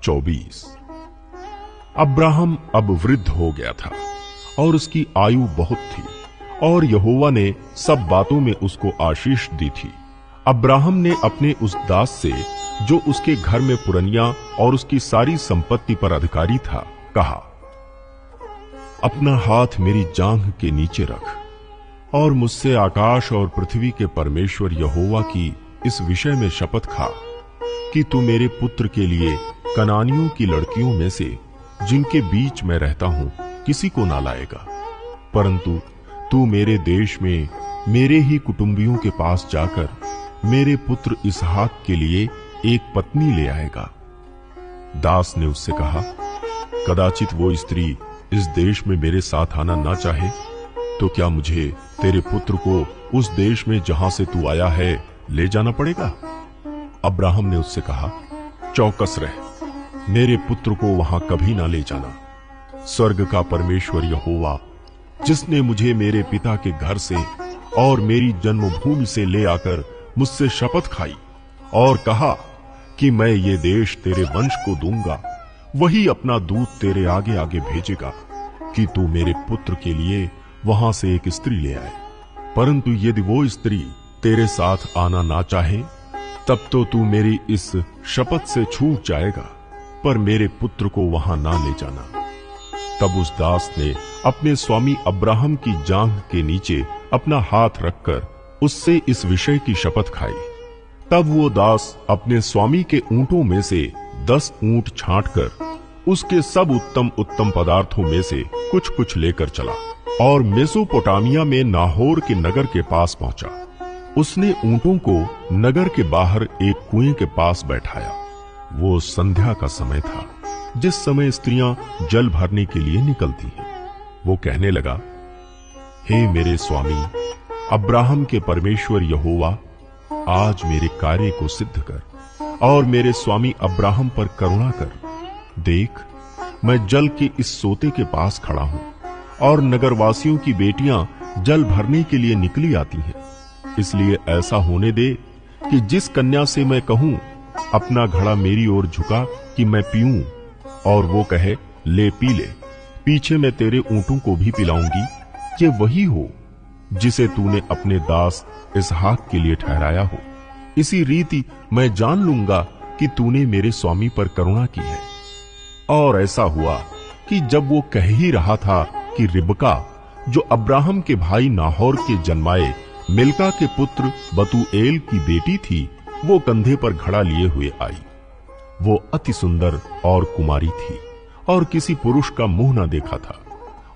24। Abraham अब वृद्ध हो गया था और उसकी आयु बहुत थी, और यहोवा ने सब बातों में उसको आशीष दी थी। अब्राहम ने अपने उस दास से, जो उसके घर में पुरनिया और उसकी सारी संपत्ति पर अधिकारी था, कहा, अपना हाथ मेरी जांघ के नीचे रख और मुझसे आकाश और पृथ्वी के परमेश्वर यहोवा की इस विषय में शपथ खा कि तू मेरे पुत्र के लिए कनानियों की लड़कियों में से, जिनके बीच मैं रहता हूं, किसी को ना लाएगा, परंतु तू मेरे देश में मेरे ही कुटुंबियों के पास जाकर मेरे पुत्र इसहाक के लिए एक पत्नी ले आएगा। दास ने उससे कहा, कदाचित वो स्त्री इस देश में मेरे साथ आना ना चाहे, तो क्या मुझे तेरे पुत्र को उस देश में जहां से तू आया है ले जाना पड़ेगा? अब्राहम ने उससे कहा, चौकस रह, मेरे पुत्र को वहां कभी ना ले जाना। स्वर्ग का परमेश्वर यहोवा, जिसने मुझे मेरे पिता के घर से और मेरी जन्मभूमि से ले आकर मुझसे शपथ खाई और कहा कि मैं ये देश तेरे वंश को दूंगा, वही अपना दूत तेरे आगे आगे भेजेगा कि तू मेरे पुत्र के लिए वहां से एक स्त्री ले आए। परंतु यदि वो स्त्री तेरे साथ आना ना चाहे, तब तो तू मेरी इस शपथ से छूट जाएगा, पर मेरे पुत्र को वहां ना ले जाना। तब उस दास ने अपने स्वामी अब्राहम की जांघ के नीचे अपना हाथ रखकर उससे इस विषय की शपथ खाई। तब वो दास अपने स्वामी के ऊंटों में से 10 ऊंट छांटकर उसके सब उत्तम उत्तम पदार्थों में से कुछ कुछ लेकर चला और मेसोपोटामिया में नाहोर के नगर के पास पहुंचा। उसने ऊंटों को नगर के बाहर एक कुएं के पास बैठाया। वो संध्या का समय था, जिस समय स्त्रियां जल भरने के लिए निकलती हैं। वो कहने लगा, हे मेरे स्वामी अब्राहम के परमेश्वर यहोवा, आज मेरे कार्य को सिद्ध कर और मेरे स्वामी अब्राहम पर करुणा कर। देख, मैं जल के इस सोते के पास खड़ा हूं और नगरवासियों की बेटियां जल भरने के लिए निकली आती हैं। इसलिए ऐसा होने दे कि जिस कन्या से मैं कहूं अपना घड़ा मेरी ओर झुका कि मैं पीऊं, और वो कहे ले पी ले, पीछे मैं तेरे ऊंटों को भी पिलाऊंगी, ये वही हो जिसे तूने अपने दास इसहाक के लिए ठहराया हो। इसी रीति मैं जान लूंगा कि तूने मेरे स्वामी पर करुणा की है। और ऐसा हुआ कि जब वो कह ही रहा था कि रिबका, जो अब्राहम के भाई नाहोर के जन्माए मिल्का के पुत्र बतूएल की बेटी थी, वो कंधे पर घड़ा लिए हुए आई। वो अति सुंदर और कुमारी थी और किसी पुरुष का मुंह न देखा था।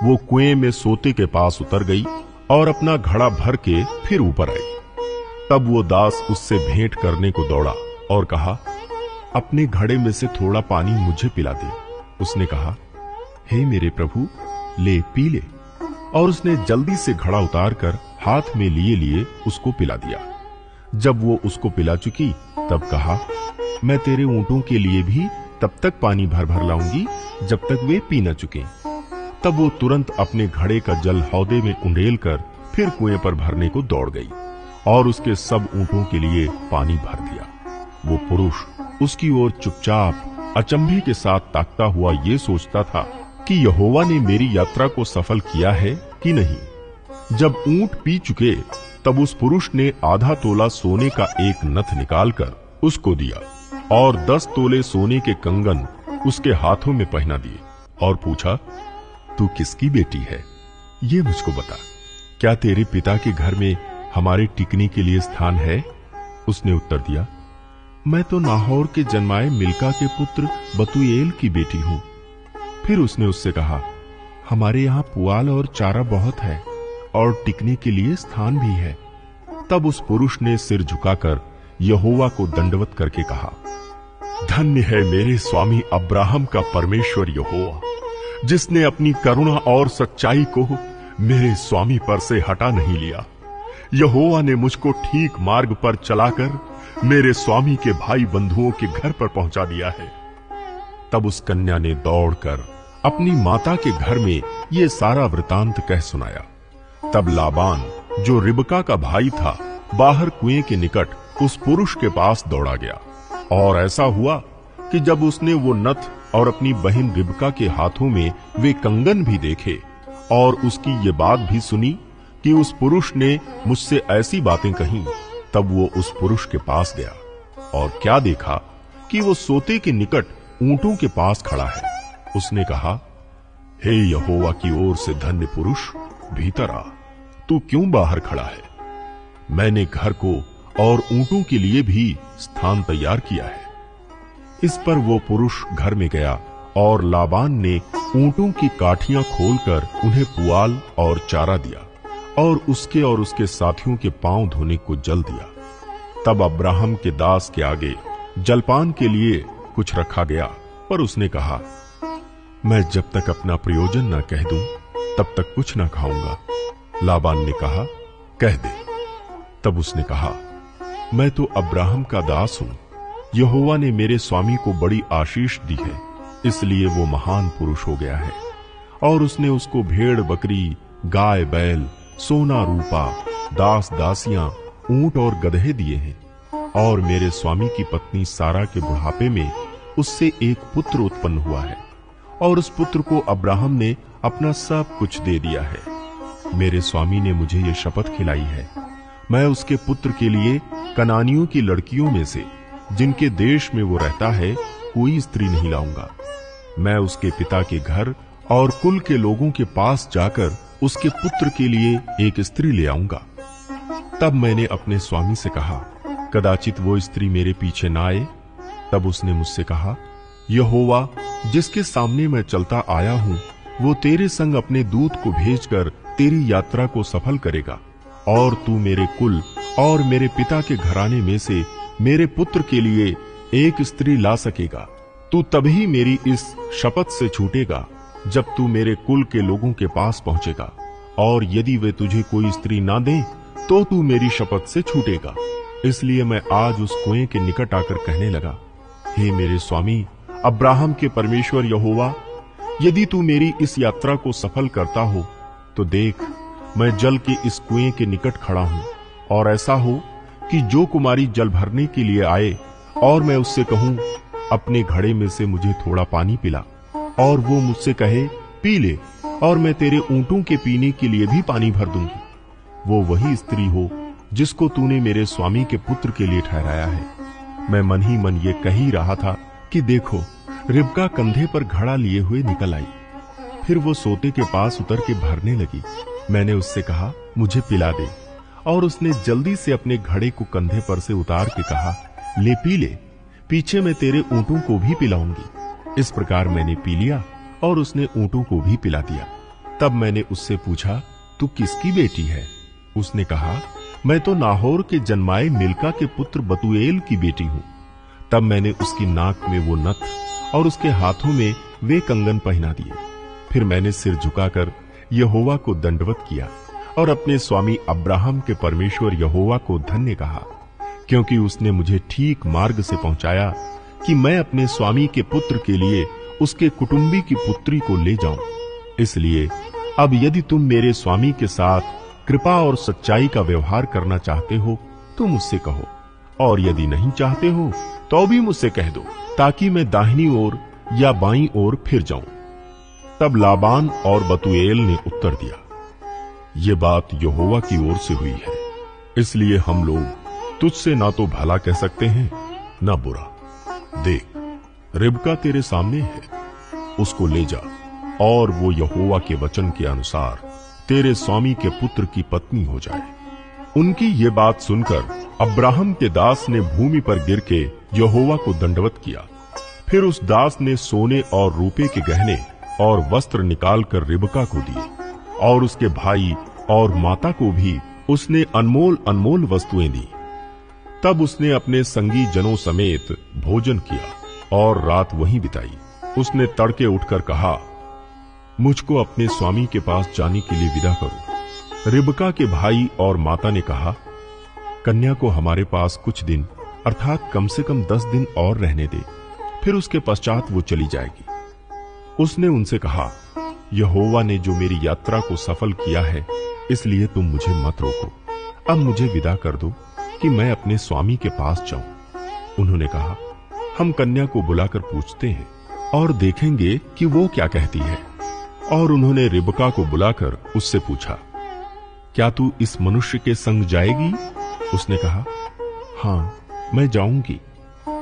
वो कुएं में सोते के पास उतर गई और अपना घड़ा भर के फिर ऊपर आई। तब वो दास उससे भेंट करने को दौड़ा और कहा, अपने घड़े में से थोड़ा पानी मुझे पिला दे। उसने कहा, हे मेरे प्रभु, ले पी ले। और उसने जल्दी से घड़ा उतार कर हाथ में लिए लिए उसको पिला दिया। जब वो उसको पिला चुकी, तब कहा, मैं तेरे ऊंटों के लिए भी तब तक पानी भर भर लाऊंगी जब तक वे पी न चुके। तब वो तुरंत अपने घड़े का जल हौदे में उंडेल कर फिर कुएं पर भरने को दौड़ गई और उसके सब ऊंटों के लिए पानी भर दिया। वो पुरुष उसकी ओर चुपचाप अचंभे के साथ ताकता हुआ ये सोचता था कि यहोवा ने मेरी यात्रा को सफल किया है कि नहीं। जब ऊंट पी चुके, तब उस पुरुष ने आधा तोला सोने का एक नथ निकालकर उसको दिया और 10 तोले सोने के कंगन उसके हाथों में पहना दिए और पूछा, तू किसकी बेटी है? ये मुझको बता। क्या तेरे पिता के घर में हमारे टिकने के लिए स्थान है? उसने उत्तर दिया, मैं तो नाहोर के जन्माए मिल्का के पुत्र बतूएल की बेटी हूं। फिर उसने उससे कहा, हमारे यहाँ पुआल और चारा बहुत है और टिकने के लिए स्थान भी है। तब उस पुरुष ने सिर झुकाकर यहोवा को दंडवत करके कहा, धन्य है मेरे स्वामी अब्राहम का परमेश्वर यहोवा, जिसने अपनी करुणा और सच्चाई को मेरे स्वामी पर से हटा नहीं लिया। यहोवा ने मुझको ठीक मार्ग पर चलाकर मेरे स्वामी के भाई बंधुओं के घर पर पहुंचा दिया है। तब उस कन्या ने दौड़कर अपनी माता के घर में ये सारा वृतांत कह सुनाया। तब लाबान, जो रिबका का भाई था, बाहर कुएं के निकट उस पुरुष के पास दौड़ा गया। और ऐसा हुआ कि जब उसने वो नथ और अपनी बहन रिबका के हाथों में वे कंगन भी देखे और उसकी ये बात भी सुनी कि उस पुरुष ने मुझसे ऐसी बातें कहीं, तब वो उस पुरुष के पास गया और क्या देखा कि वो सोते के निकट ऊंटों के पास खड़ा है। उसने कहा, हे यहोवा की ओर से धन्य पुरुष, भीतर आ, तू क्यों बाहर खड़ा है? मैंने घर को और ऊंटों के लिए भी स्थान तैयार किया है। इस पर वो पुरुष घर में गया और लाबान ने ऊंटों की काठियां खोलकर उन्हें पुआल और चारा दिया और उसके साथियों के पांव धोने को जल दिया। तब अब्राहम के दास के आगे जलपान के लिए कुछ रखा गया, पर उसने कहा, मैं जब तक अपना प्रयोजन न कह दूं तब तक कुछ न खाऊंगा। लाबान ने कहा, कह दे। तब उसने कहा, मैं तो अब्राहम का दास हूं। यहोवा ने मेरे स्वामी को बड़ी आशीष दी है, इसलिए वो महान पुरुष हो गया है। और उसने उसको भेड़ बकरी, गाय बैल, सोना रूपा, दास दासियां, ऊंट और गधे दिए हैं। और मेरे स्वामी की पत्नी सारा के बुढ़ापे में उससे एक पुत्र उत्पन्न हुआ है और उस पुत्र को अब्राहम ने अपना सब कुछ दे दिया है। मेरे स्वामी ने मुझे ये शपथ खिलाई है, मैं उसके पुत्र के लिए कनानियों की लड़कियों में से, जिनके देश में वो रहता है, कोई स्त्री नहीं लाऊंगा। मैं उसके पिता के घर और कुल के लोगों के पास जाकर उसके पुत्र के लिए एक स्त्री ले आऊंगा। तब मैंने अपने स्वामी से कहा, कदाचित वो स्त्री मेरे पीछे न आए। तब उसने मुझसे कहा, यहोवा जिसके सामने मैं चलता आया हूं, वो तेरे संग अपने दूत को भेजकर तेरी यात्रा को सफल करेगा और तू मेरे कुल और मेरे पिता के घराने में से मेरे पुत्र के लिए एक स्त्री ला सकेगा। तू तभी मेरी इस शपथ से छूटेगा जब तू मेरे कुल के लोगों के पास पहुंचेगा, और यदि वे तुझे कोई स्त्री ना दें तो तू मेरी शपथ से छूटेगा। इसलिए मैं आज उस कुएं के निकट आकर कहने लगा, हे मेरे स्वामी अब्राहम के परमेश्वर यहोवा, यदि तू मेरी इस यात्रा को सफल करता हो तो देख, मैं जल के इस कुएं के निकट खड़ा हूं, और ऐसा हो कि जो कुमारी जल भरने के लिए आए और मैं उससे कहूं, अपने घड़े में से मुझे थोड़ा पानी पिला, और वो मुझसे कहे, पी ले, और मैं तेरे ऊंटों के पीने के लिए भी पानी भर दूंगी, वो वही स्त्री हो जिसको तूने मेरे स्वामी के पुत्र के लिए ठहराया है। मैं मन ही मन ये कह ही रहा था कि देखो, रिबका कंधे पर घड़ा लिए हुए निकल आई। फिर वो सोते के पास उतर के भरने लगी। मैंने उससे कहा, मुझे पिला दे, और उसने जल्दी से अपने घड़े को कंधे पर से उतार के कहा, ले पी ले, पीछे मैं तेरे ऊंटों को भी पिलाऊंगी। इस प्रकार मैंने पी लिया और उसने ऊंटों को भी पिला दिया। तब मैंने उससे पूछा, तू किसकी बेटी है? उसने कहा, मैं तो नाहोर के जन्माए मिल्का के पुत्र बतूएल की बेटी हूं। तब मैंने उसकी नाक में वो नथ और उसके हाथों में वे कंगन पहना दिए। फिर मैंने सिर झुकाकर यहोवा को दंडवत किया और अपने स्वामी अब्राहम के परमेश्वर यहोवा को धन्य कहा, क्योंकि उसने मुझे ठीक मार्ग से पहुंचाया कि मैं अपने स्वामी के पुत्र के लिए उसके कुटुंबी की पुत्री को ले जाऊं। इसलिए अब यदि तुम मेरे स्वामी के साथ कृपा और सच्चाई का व्यवहार करना चाहते हो तो मुझसे कहो, और यदि नहीं चाहते हो तो भी मुझसे कह दो, ताकि मैं दाहिनी ओर या बाईं ओर फिर जाऊं। तब लाबान और बतूएल ने उत्तर दिया, ये बात यहोवा की ओर से हुई है, इसलिए हम लोग तुझसे ना तो भला कह सकते हैं ना बुरा। देख, रिबका तेरे सामने है, उसको ले जा, और वो यहोवा के वचन के अनुसार तेरे स्वामी के पुत्र की पत्नी हो जाए। उनकी ये बात सुनकर अब्राहम के दास ने भूमि पर गिर के यहोवा को दंडवत किया। फिर उस दास ने सोने और रूपे के गहने और वस्त्र निकालकर रिबका को दिए, और उसके भाई और माता को भी उसने अनमोल अनमोल वस्तुएं दी। तब उसने अपने संगी जनों समेत भोजन किया और रात वहीं बिताई। उसने तड़के उठकर कहा, मुझको अपने स्वामी के पास जाने के लिए विदा करो। रिबका के भाई और माता ने कहा, कन्या को हमारे पास कुछ दिन अर्थात कम से कम 10 दिन और रहने दे, फिर उसके पश्चात वो चली जाएगी। उसने उनसे कहा, यहोवा ने जो मेरी यात्रा को सफल किया है, इसलिए तुम मुझे मत रोको। अब मुझे विदा कर दो कि मैं अपने स्वामी के पास जाऊं। उन्होंने कहा, हम कन्या को बुलाकर पूछते हैं और देखेंगे कि वो क्या कहती है। और उन्होंने रिबका को बुलाकर उससे पूछा, क्या तू इस मनुष्य के संग जाएगी? उसने कहा, हाँ, मैं जाऊंगी।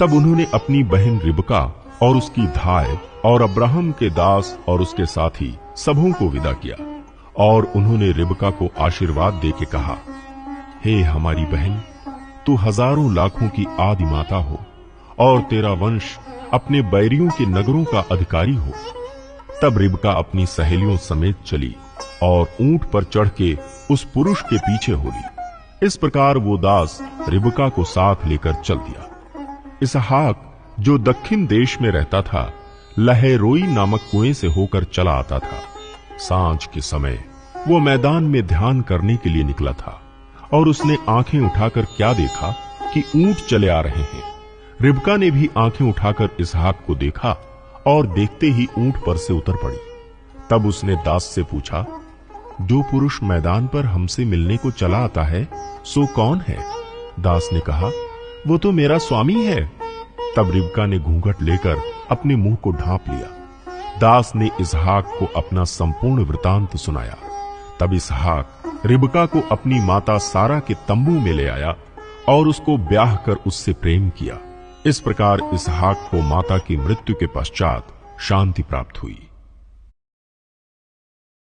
तब उन्होंने अपनी बहन रिबका और उसकी धाय और अब्राहम के दास और उसके साथी सबों को विदा किया। और उन्होंने रिबका को आशीर्वाद देके कहा, हे हमारी बहन, तू हजारों लाखों की आदि माता हो और तेरा वंश अपने बैरियों के नगरों का अधिकारी हो। तब रिबका अपनी सहेलियों समेत चली और ऊंट पर चढ़ के उस पुरुष के पीछे हो ली। इस प्रकार वो दास रिबका को साथ लेकर चल दिया। इसहाक, जो दक्षिण देश में रहता था, लहैरोई नामक कुएं से होकर चला आता था। सांझ के समय वो मैदान में ध्यान करने के लिए निकला था और उसने आंखें उठाकर क्या देखा कि ऊंट चले आ रहे हैं। रिबका ने भी आंखें उठाकर इसहाक को देखा और देखते ही ऊंट पर से उतर पड़ी। तब उसने दास से पूछा, जो पुरुष मैदान पर हमसे मिलने को चला आता है सो कौन है? दास ने कहा, वो तो मेरा स्वामी है। तब रिबका ने घूंघट लेकर अपने मुंह को ढांप लिया। दास ने इसहाक को अपना संपूर्ण वृतांत सुनाया। तब इसहाक रिबका को अपनी माता सारा के तंबू में ले आया और उसको ब्याह कर उससे प्रेम किया। इस प्रकार इसहाक को माता की मृत्यु के पश्चात शांति प्राप्त हुई।